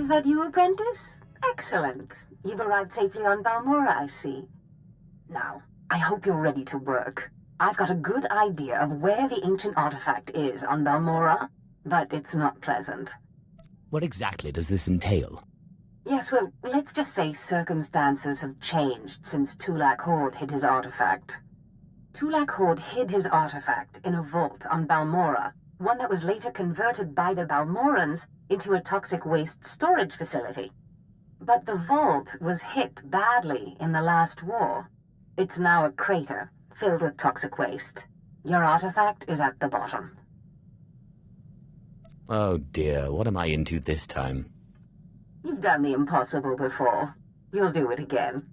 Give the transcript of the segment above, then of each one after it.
that you, apprentice? Excellent. You've arrived safely on Balmorra, I see. Now, I hope you're ready to work. I've got a good idea of where the ancient artifact is on Balmorra, but it's not pleasant. What exactly does this entail? Yes, well, let's just say circumstances have changed since Tulak Horde hid his artifact. Tulak Horde hid his artifact in a vault on Balmorra, one that was later converted by the Balmorrans into a toxic waste storage facility. But the vault was hit badly in the last war. It's now a crater, filled with toxic waste. Your artifact is at the bottom. Oh dear, what am I into this time? You've done the impossible before. You'll do it again.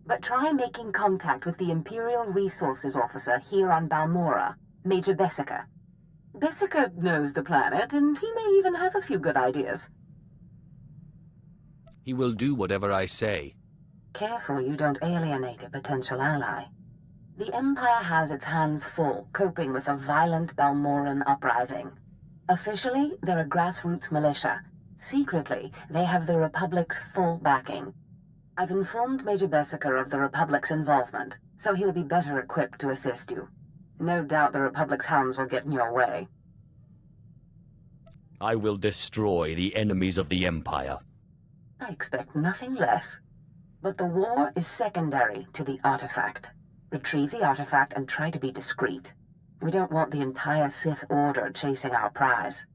But try making contact with the Imperial Resources Officer here on Balmorra, Major Bessica. Bessica knows the planet, and he may even have a few good ideas. He will do whatever I say. Careful you don't alienate a potential ally. The Empire has its hands full coping with a violent Balmorran uprising. Officially, they're a grassroots militia. Secretly, they have the Republic's full backing. I've informed Major Bessica of the Republic's involvement, so he'll be better equipped to assist you. No doubt the Republic's hounds will get in your way. I will destroy the enemies of the Empire. I expect nothing less. But the war is secondary to the artifact. Retrieve the artifact and try to be discreet. We don't want the entire Sith Order chasing our prize.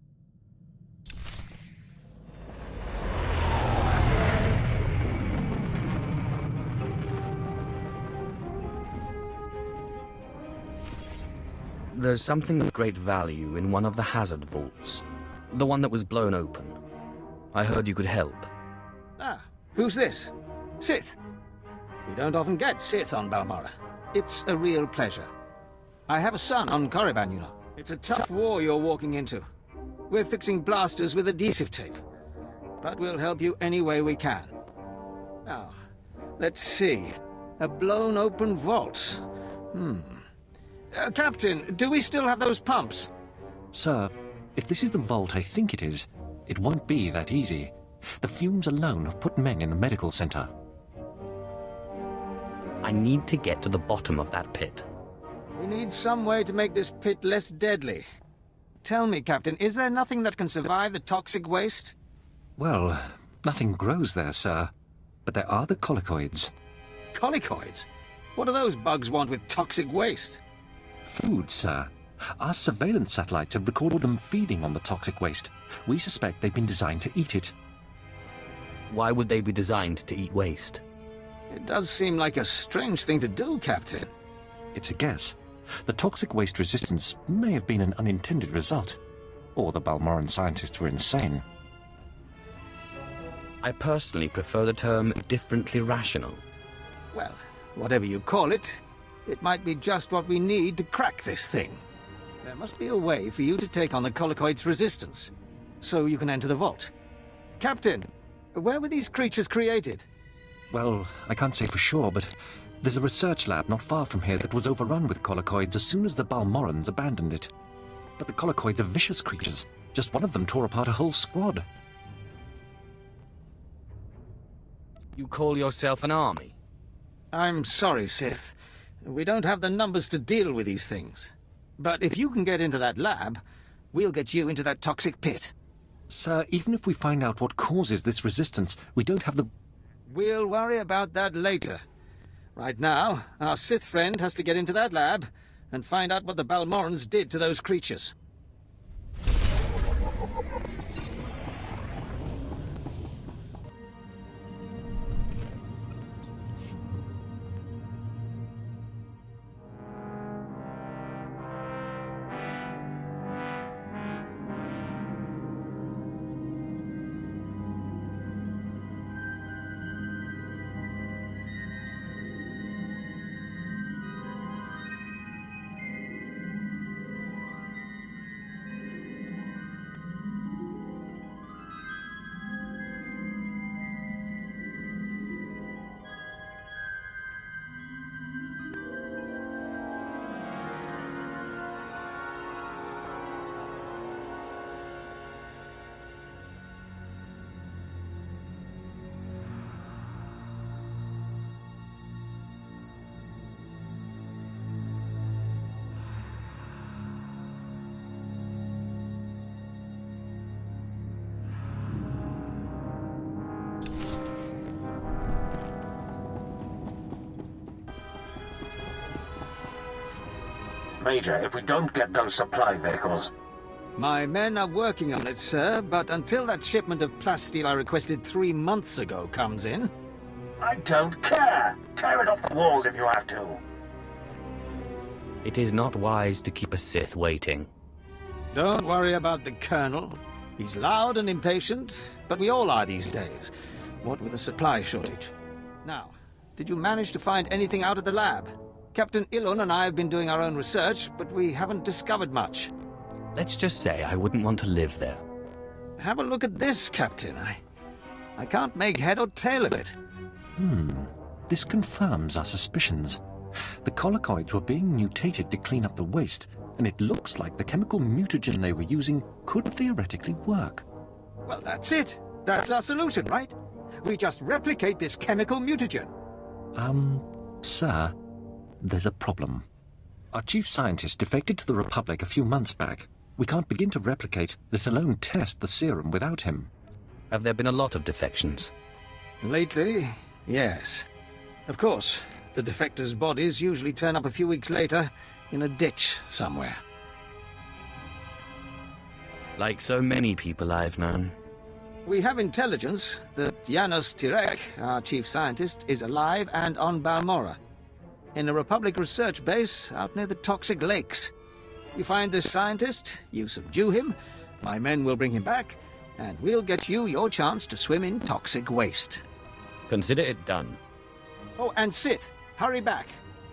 There's something of great value in one of the hazard vaults. The one that was blown open. I heard you could help. Ah, who's this? Sith. We don't often get Sith on Balmorra. It's a real pleasure. I have a son on Korriban, you know. It's a tough war you're walking into. We're fixing blasters with adhesive tape. But we'll help you any way we can. Now, let's see. A blown open vault. Captain, do we still have those pumps? Sir, if this is the vault I think it is, it won't be that easy. The fumes alone have put men in the medical center. I need to get to the bottom of that pit. We need some way to make this pit less deadly. Tell me, Captain, is there nothing that can survive the toxic waste? Well, nothing grows there, sir. But there are the colicoids. Colicoids? What do those bugs want with toxic waste? Food, sir. Our surveillance satellites have recorded them feeding on the toxic waste. We suspect they've been designed to eat it. Why would they be designed to eat waste? It does seem like a strange thing to do, Captain. It's a guess. The toxic waste resistance may have been an unintended result. Or the Balmorran scientists were insane. I personally prefer the term differently rational. Well, whatever you call it, it might be just what we need to crack this thing. There must be a way for you to take on the colicoid's resistance, so you can enter the vault. Captain, where were these creatures created? Well, I can't say for sure, but there's a research lab not far from here that was overrun with colicoids as soon as the Balmorrans abandoned it. But the colicoids are vicious creatures. Just one of them tore apart a whole squad. You call yourself an army? I'm sorry, Sith. We don't have the numbers to deal with these things. But if you can get into that lab, we'll get you into that toxic pit. Sir, even if we find out what causes this resistance, we don't have the... We'll worry about that later. Right now, our Sith friend has to get into that lab and find out what the Balmorrans did to those creatures. Major, if we don't get those supply vehicles. My men are working on it, sir, but until that shipment of plasteel I requested 3 months ago comes in... I don't care! Tear it off the walls if you have to. It is not wise to keep a Sith waiting. Don't worry about the Colonel. He's loud and impatient, but we all are these days, what with a supply shortage. Now, did you manage to find anything out of the lab? Captain Ilun and I have been doing our own research, but we haven't discovered much. Let's just say I wouldn't want to live there. Have a look at this, Captain. I can't make head or tail of it. This confirms our suspicions. The collocoids were being mutated to clean up the waste, and it looks like the chemical mutagen they were using could theoretically work. Well, that's it. That's our solution, right? We just replicate this chemical mutagen. Sir, there's a problem. Our chief scientist defected to the Republic a few months back. We can't begin to replicate, let alone test the serum without him. Have there been a lot of defections? Lately, yes. Of course, the defectors' bodies usually turn up a few weeks later in a ditch somewhere. Like so many people I've known. We have intelligence that Janos Tirek, our chief scientist, is alive and on Balmorra, in a Republic research base out near the toxic lakes. You find this scientist, you subdue him, my men will bring him back, and we'll get you your chance to swim in toxic waste. Consider it done. Oh, and Sith, hurry back.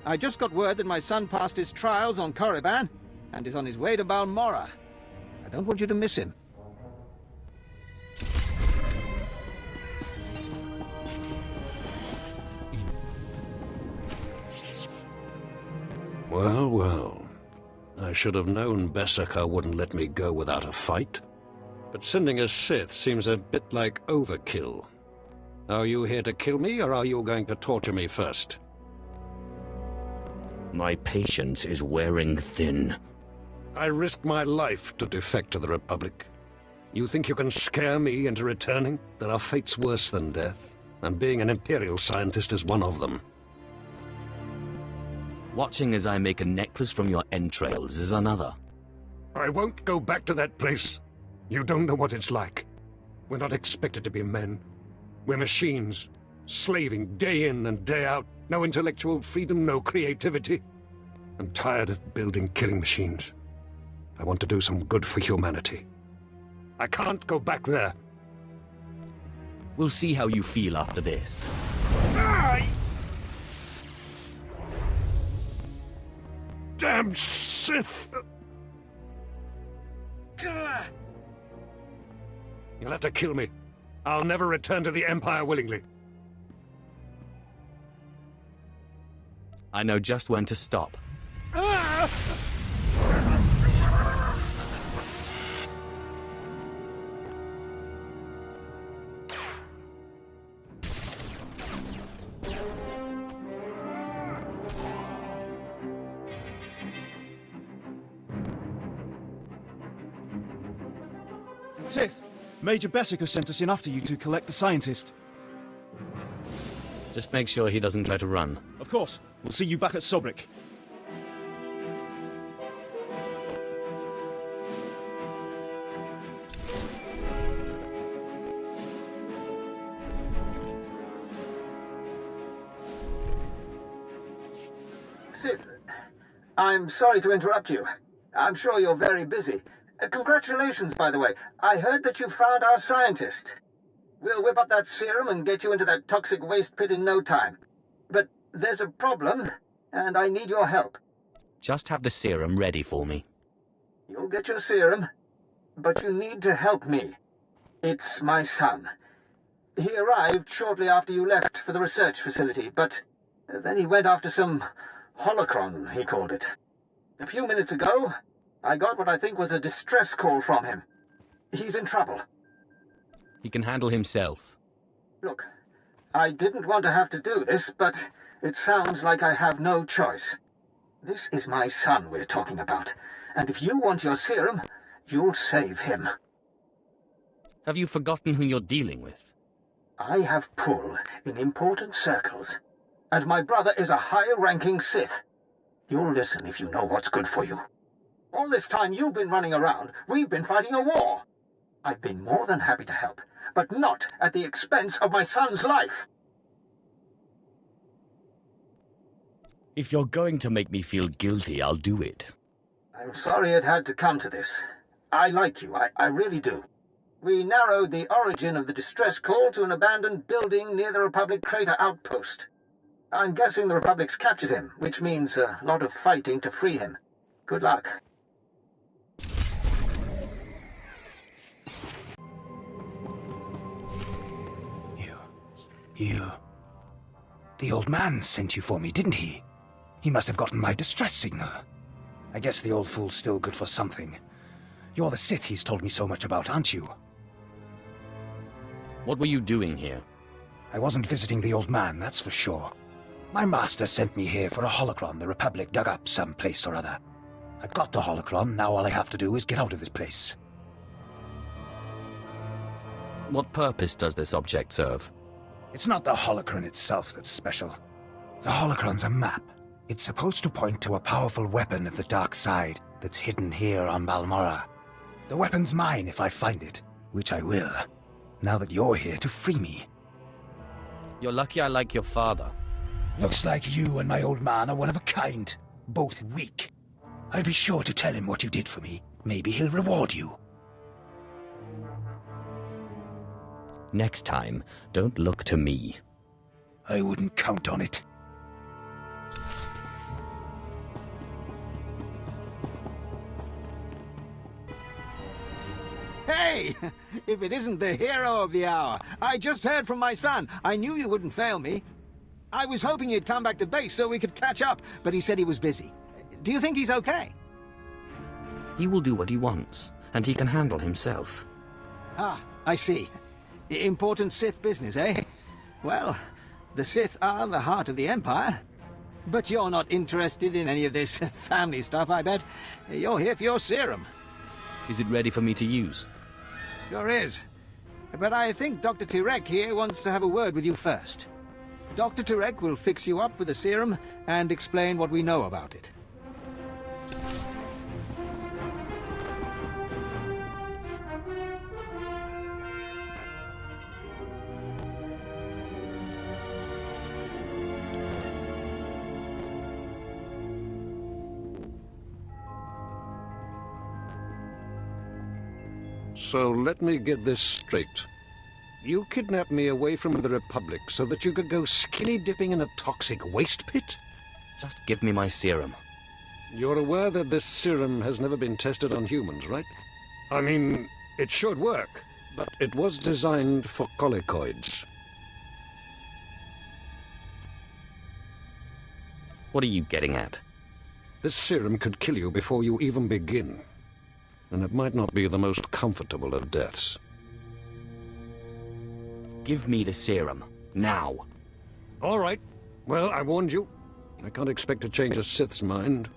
I just got word that my son passed his trials on Korriban and is on his way to Balmorra. I don't want you to miss him. Well, well. I should have known Beskar wouldn't let me go without a fight. But sending a Sith seems a bit like overkill. Are you here to kill me, or are you going to torture me first? My patience is wearing thin. I risked my life to defect to the Republic. You think you can scare me into returning? There are fates worse than death, and being an Imperial scientist is one of them. Watching as I make a necklace from your entrails is another. I won't go back to that place. You don't know what it's like. We're not expected to be men. We're machines, slaving day in and day out. No intellectual freedom, no creativity. I'm tired of building killing machines. I want to do some good for humanity. I can't go back there. We'll see how you feel after this. Damn Sith! You'll have to kill me. I'll never return to the Empire willingly. I know just when to stop. Sith, Major Beskar sent us in after you to collect the scientist. Just make sure he doesn't try to run. Of course. We'll see you back at Sobrik. Sith, I'm sorry to interrupt you. I'm sure you're very busy. Congratulations, by the way. I heard that you found our scientist. We'll whip up that serum and get you into that toxic waste pit in no time. But there's a problem, and I need your help. Just have the serum ready for me. You'll get your serum, but you need to help me. It's my son. He arrived shortly after you left for the research facility, but then he went after some holocron, he called it. A few minutes ago, I got what I think was a distress call from him. He's in trouble. He can handle himself. Look, I didn't want to have to do this, but it sounds like I have no choice. This is my son we're talking about, and if you want your serum, you'll save him. Have you forgotten who you're dealing with? I have pull in important circles, and my brother is a high-ranking Sith. You'll listen if you know what's good for you. All this time you've been running around, we've been fighting a war. I've been more than happy to help, but not at the expense of my son's life. If you're going to make me feel guilty, I'll do it. I'm sorry it had to come to this. I like you, I really do. We narrowed the origin of the distress call to an abandoned building near the Republic crater outpost. I'm guessing the Republic's captured him, which means a lot of fighting to free him. Good luck. You... The old man sent you for me, didn't he? He must have gotten my distress signal. I guess the old fool's still good for something. You're the Sith he's told me so much about, aren't you? What were you doing here? I wasn't visiting the old man, that's for sure. My master sent me here for a holocron the Republic dug up someplace or other. I've got the holocron, now all I have to do is get out of this place. What purpose does this object serve? It's not the holocron itself that's special. The holocron's a map. It's supposed to point to a powerful weapon of the dark side that's hidden here on Balmorra. The weapon's mine if I find it, which I will, now that you're here to free me. You're lucky I like your father. Looks like you and my old man are one of a kind, both weak. I'll be sure to tell him what you did for me. Maybe he'll reward you. Next time, don't look to me. I wouldn't count on it. Hey! If it isn't the hero of the hour! I just heard from my son. I knew you wouldn't fail me. I was hoping he'd come back to base so we could catch up, but he said he was busy. Do you think he's okay? He will do what he wants, and he can handle himself. Ah, I see. Important Sith business, eh? Well, the Sith are the heart of the Empire. But you're not interested in any of this family stuff, I bet. You're here for your serum. Is it ready for me to use? Sure is. But I think Dr. Tirek here wants to have a word with you first. Dr. Tirek will fix you up with the serum and explain what we know about it. So let me get this straight. You kidnapped me away from the Republic so that you could go skinny dipping in a toxic waste pit? Just give me my serum. You're aware that this serum has never been tested on humans, right? I mean, it should work, but it was designed for colicoids. What are you getting at? This serum could kill you before you even begin. And it might not be the most comfortable of deaths. Give me the serum. Now. All right. Well, I warned you. I can't expect to change a Sith's mind.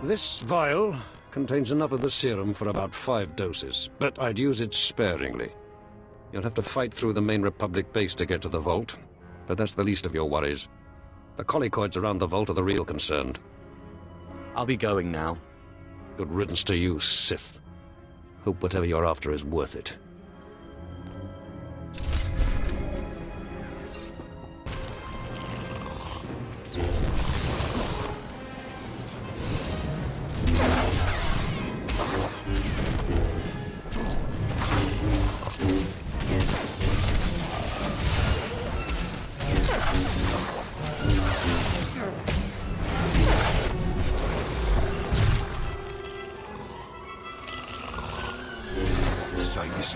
This vial contains enough of the serum for about 5 doses, but I'd use it sparingly. You'll have to fight through the main Republic base to get to the vault, but that's the least of your worries. The colicoids around the vault are the real concern. I'll be going now. Good riddance to you, Sith. Hope whatever you're after is worth it. Sightless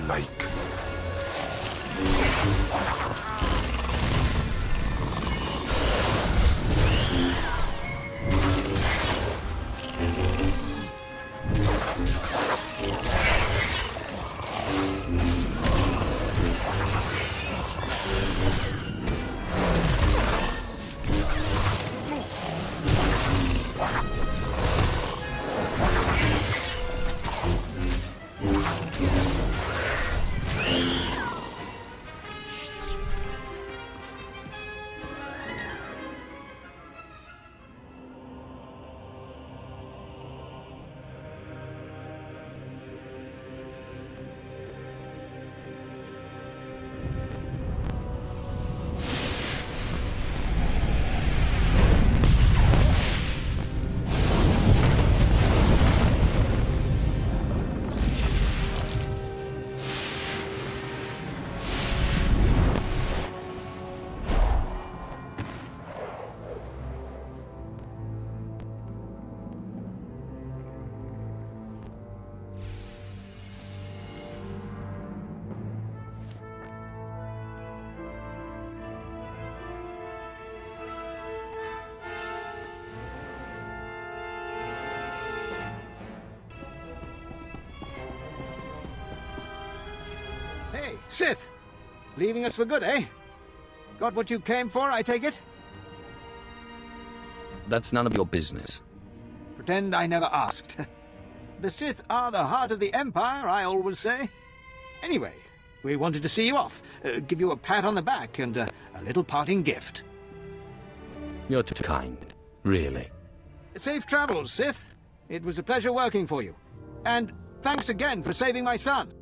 Sith! Leaving us for good, eh? Got what you came for, I take it? That's none of your business. Pretend I never asked. The Sith are the heart of the Empire, I always say. Anyway, we wanted to see you off, give you a pat on the back and a little parting gift. You're too kind, really. Safe travels, Sith. It was a pleasure working for you. And thanks again for saving my son.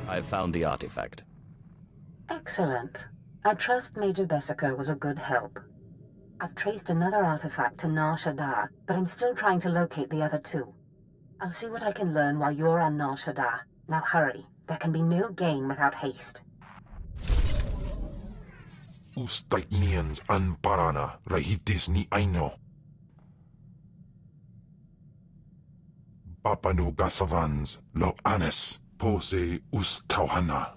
I've found the artifact. Excellent. I trust Major Bessica was a good help. I've traced another artifact to Nar Shaddaa, but I'm still trying to locate the other two. I'll see what I can learn while you're on Nar Shaddaa. Now hurry. There can be no gain without haste. Ustaiknians an parana rahitis ni aino. Papanu gasavans lo anes pose ustauhana.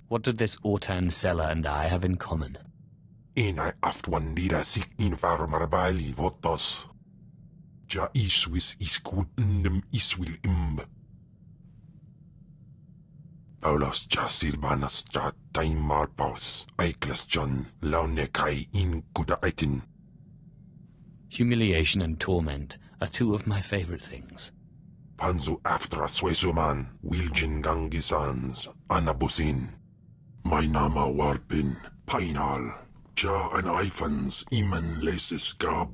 What do this Ortan seller and I have in common? Inai aftwandira sik invar marabali votos. Ja iswis iskun indem iswil imb. Paulos ja silbanas ja taimar paus, aiklas John, launekai in kuda aitin. Humiliation and torment are two of my favorite things. Panzu aftra swesuman, Wiljin gangisans, anabusin. My nama warpin, painal, ja an ifans iman lesis gab.